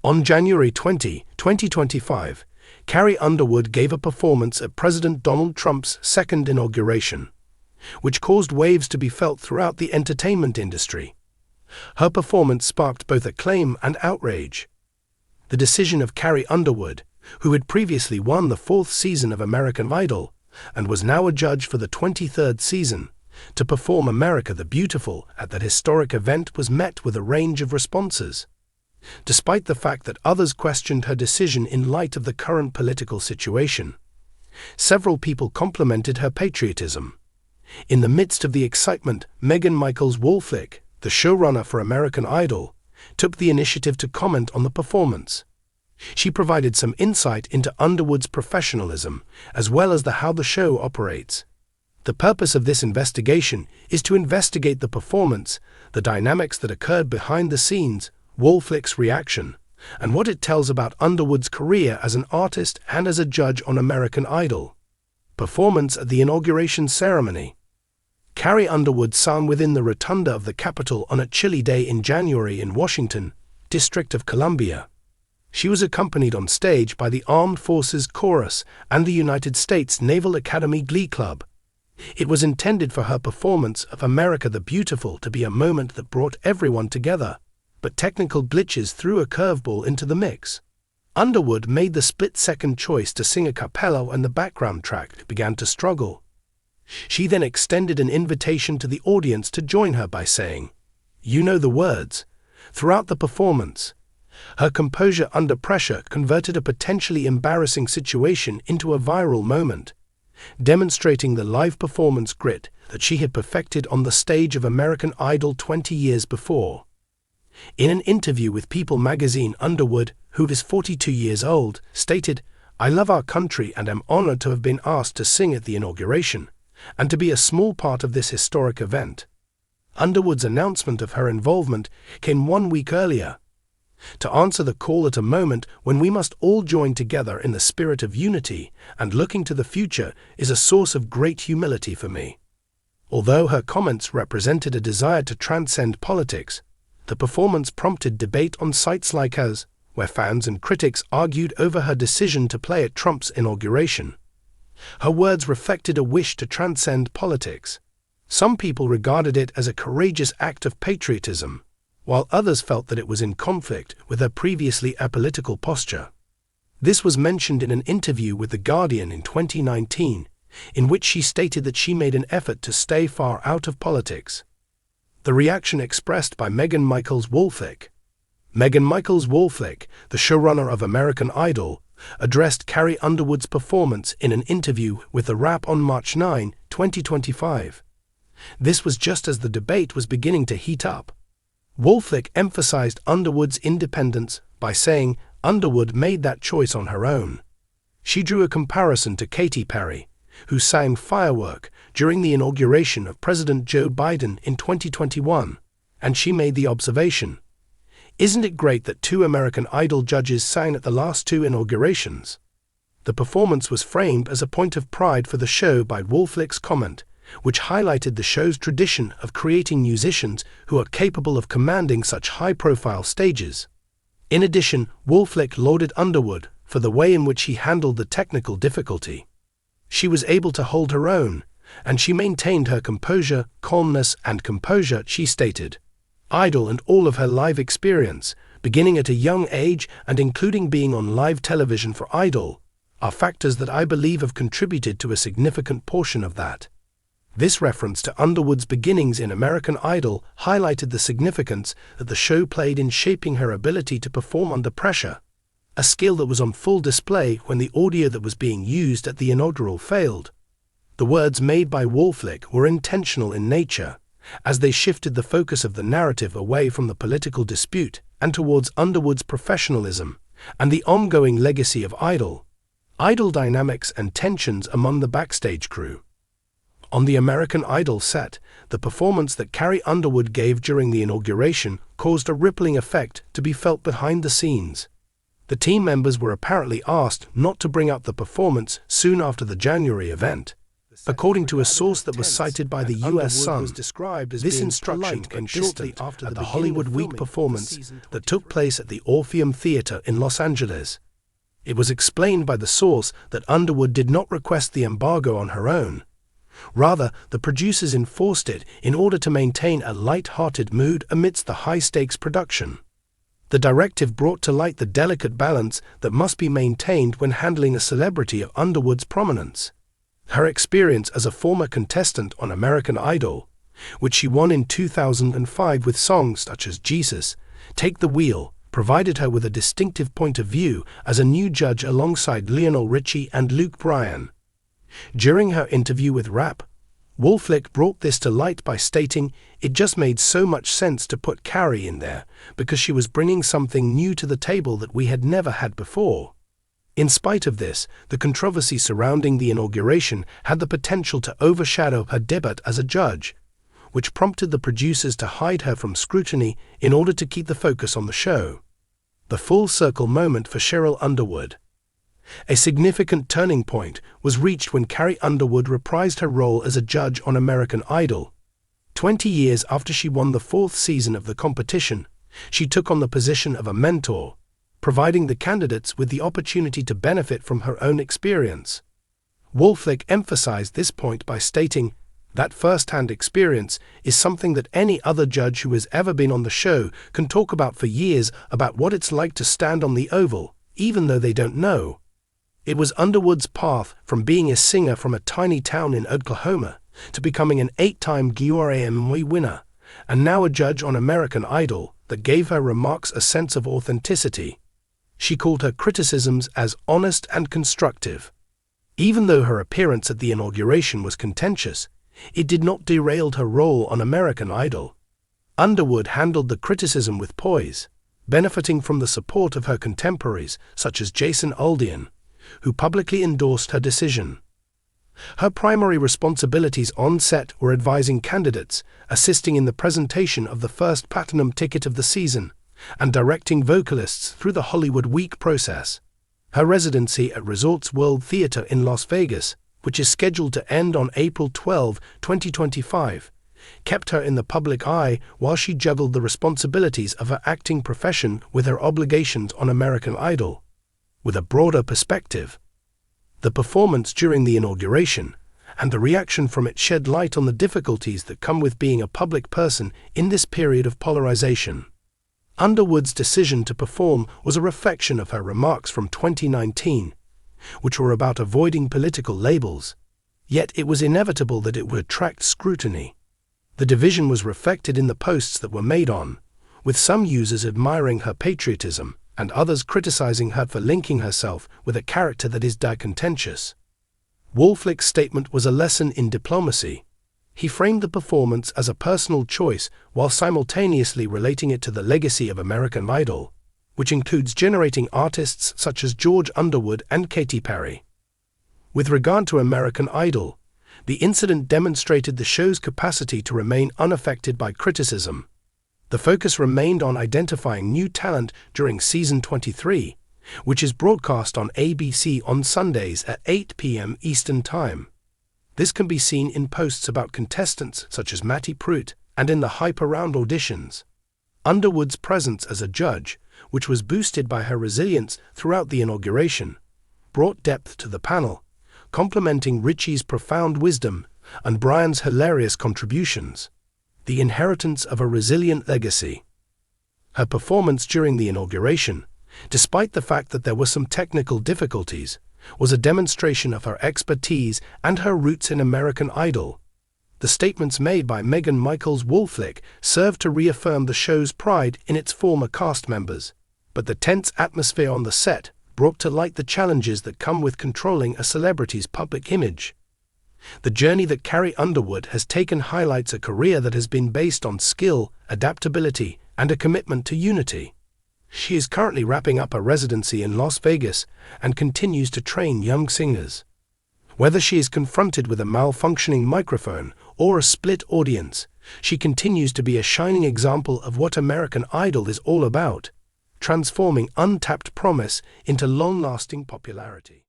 On January 20, 2025, Carrie Underwood gave a performance at President Donald Trump's second inauguration, which caused waves to be felt throughout the entertainment industry. Her performance sparked both acclaim and outrage. The decision of Carrie Underwood, who had previously won the 4th season of American Idol and was now a judge for the 23rd season, to perform America the Beautiful at that historic event was met with a range of responses. Despite the fact that others questioned her decision in light of the current political situation, several people complimented her patriotism. In the midst of the excitement, Meghan-Michaels-Wallflick, the showrunner for American Idol, took the initiative to comment on the performance. She provided some insight into Underwood's professionalism, as well as how the show operates. The purpose of this investigation is to investigate the performance, the dynamics that occurred behind the scenes, Wallflick's reaction, and what it tells about Underwood's career as an artist and as a judge on American Idol. Performance at the inauguration ceremony. Carrie Underwood sang within the rotunda of the Capitol on a chilly day in January in Washington, District of Columbia. She was accompanied on stage by the Armed Forces Chorus and the United States Naval Academy Glee Club. It was intended for her performance of America the Beautiful to be a moment that brought everyone together, but technical glitches threw a curveball into the mix. Underwood made the split-second choice to sing a cappella and the background track began to struggle. She then extended an invitation to the audience to join her by saying, "You know the words." Throughout the performance, her composure under pressure converted a potentially embarrassing situation into a viral moment, demonstrating the live performance grit that she had perfected on the stage of American Idol 20 years before. In an interview with People magazine, Underwood, who is 42 years old, stated, "I love our country and am honored to have been asked to sing at the inauguration, and to be a small part of this historic event." Underwood's announcement of her involvement came 1 week earlier. To answer the call at a moment when we must all join together in the spirit of unity and looking to the future is a source of great humility for me. Although her comments represented a desire to transcend politics, the performance prompted debate on sites like As, where fans and critics argued over her decision to play at Trump's inauguration. Her words reflected a wish to transcend politics. Some people regarded it as a courageous act of patriotism, while others felt that it was in conflict with her previously apolitical posture. This was mentioned in an interview with The Guardian in 2019, in which she stated that she made an effort to stay far out of politics. The reaction expressed by Meghan-Michaels-Wallflick. Meghan-Michaels-Wallflick, the showrunner of American Idol, addressed Carrie Underwood's performance in an interview with The Wrap on March 9, 2025. This was just as the debate was beginning to heat up. Wallflick emphasized Underwood's independence by saying Underwood made that choice on her own. She drew a comparison to Katy Perry, who sang Firework during the inauguration of President Joe Biden in 2021, and she made the observation, "Isn't it great that 2 American Idol judges sang at the last 2 inaugurations?" The performance was framed as a point of pride for the show by Wallflick's comment, which highlighted the show's tradition of creating musicians who are capable of commanding such high-profile stages. In addition, Wallflick lauded Underwood for the way in which he handled the technical difficulty. She was able to hold her own, and she maintained her composure, calmness, and composure, she stated. Idol and all of her live experience, beginning at a young age and including being on live television for Idol, are factors that I believe have contributed to a significant portion of that. This reference to Underwood's beginnings in American Idol highlighted the significance that the show played in shaping her ability to perform under pressure, a skill that was on full display when the audio that was being used at the inaugural failed. The words made by Wallflick were intentional in nature, as they shifted the focus of the narrative away from the political dispute and towards Underwood's professionalism and the ongoing legacy of Idol dynamics and tensions among the Backstage crew. On the American Idol set, the performance that Carrie Underwood gave during the inauguration caused a rippling effect to be felt behind the scenes. The team members were apparently asked not to bring up the performance soon after the January event. According to a source that was cited by the U.S. Sun, this instruction came shortly after the Hollywood Week performance that took place at the Orpheum Theater in Los Angeles. It was explained by the source that Underwood did not request the embargo on her own. Rather, the producers enforced it in order to maintain a light-hearted mood amidst the high-stakes production. The directive brought to light the delicate balance that must be maintained when handling a celebrity of Underwood's prominence. Her experience as a former contestant on American Idol, which she won in 2005 with songs such as Jesus, Take the Wheel, provided her with a distinctive point of view as a new judge alongside Lionel Richie and Luke Bryan. During her interview with Rap, Wolflick brought this to light by stating, "It just made so much sense to put Carrie in there, because she was bringing something new to the table that we had never had before." In spite of this, the controversy surrounding the inauguration had the potential to overshadow her debut as a judge, which prompted the producers to hide her from scrutiny in order to keep the focus on the show. The full-circle moment for Cheryl Underwood. A significant turning point was reached when Carrie Underwood reprised her role as a judge on American Idol. 20 years after she won the 4th season of the competition, she took on the position of a mentor, providing the candidates with the opportunity to benefit from her own experience. Wolflick emphasized this point by stating, "That first-hand experience is something that any other judge who has ever been on the show can talk about for years, about what it's like to stand on the Oval, even though they don't know." It was Underwood's path from being a singer from a tiny town in Oklahoma to becoming an 8-time Grammy winner, and now a judge on American Idol, that gave her remarks a sense of authenticity. She called her criticisms as honest and constructive. Even though her appearance at the inauguration was contentious, it did not derail her role on American Idol. Underwood handled the criticism with poise, benefiting from the support of her contemporaries such as Jason Aldean, who publicly endorsed her decision. Her primary responsibilities on set were advising candidates, assisting in the presentation of the first platinum ticket of the season, and directing vocalists through the Hollywood Week process. Her residency at Resorts World Theater in Las Vegas, which is scheduled to end on April 12, 2025, kept her in the public eye while she juggled the responsibilities of her acting profession with her obligations on American Idol. With a broader perspective, the performance during the inauguration and the reaction from it shed light on the difficulties that come with being a public person in this period of polarization. Underwood's decision to perform was a reflection of her remarks from 2019, which were about avoiding political labels, yet it was inevitable that it would attract scrutiny. The division was reflected in the posts that were made on, with some users admiring her patriotism and others criticizing her for linking herself with a character that is contentious. Wolflick's statement was a lesson in diplomacy. He framed the performance as a personal choice while simultaneously relating it to the legacy of American Idol, which includes generating artists such as George Underwood and Katy Perry. With regard to American Idol, the incident demonstrated the show's capacity to remain unaffected by criticism. The focus remained on identifying new talent during Season 23, which is broadcast on ABC on Sundays at 8 p.m. Eastern Time. This can be seen in posts about contestants such as Matty Pruitt and in the hype-around auditions. Underwood's presence as a judge, which was boosted by her resilience throughout the inauguration, brought depth to the panel, complementing Richie's profound wisdom and Bryan's hilarious contributions. The inheritance of a resilient legacy. Her performance during the inauguration, despite the fact that there were some technical difficulties, was a demonstration of her expertise and her roots in American Idol. The statements made by Meghan Michaels Wolflick served to reaffirm the show's pride in its former cast members, but the tense atmosphere on the set brought to light the challenges that come with controlling a celebrity's public image. The journey that Carrie Underwood has taken highlights a career that has been based on skill, adaptability, and a commitment to unity. She is currently wrapping up a residency in Las Vegas and continues to train young singers. Whether she is confronted with a malfunctioning microphone or a split audience, she continues to be a shining example of what American Idol is all about, transforming untapped promise into long-lasting popularity.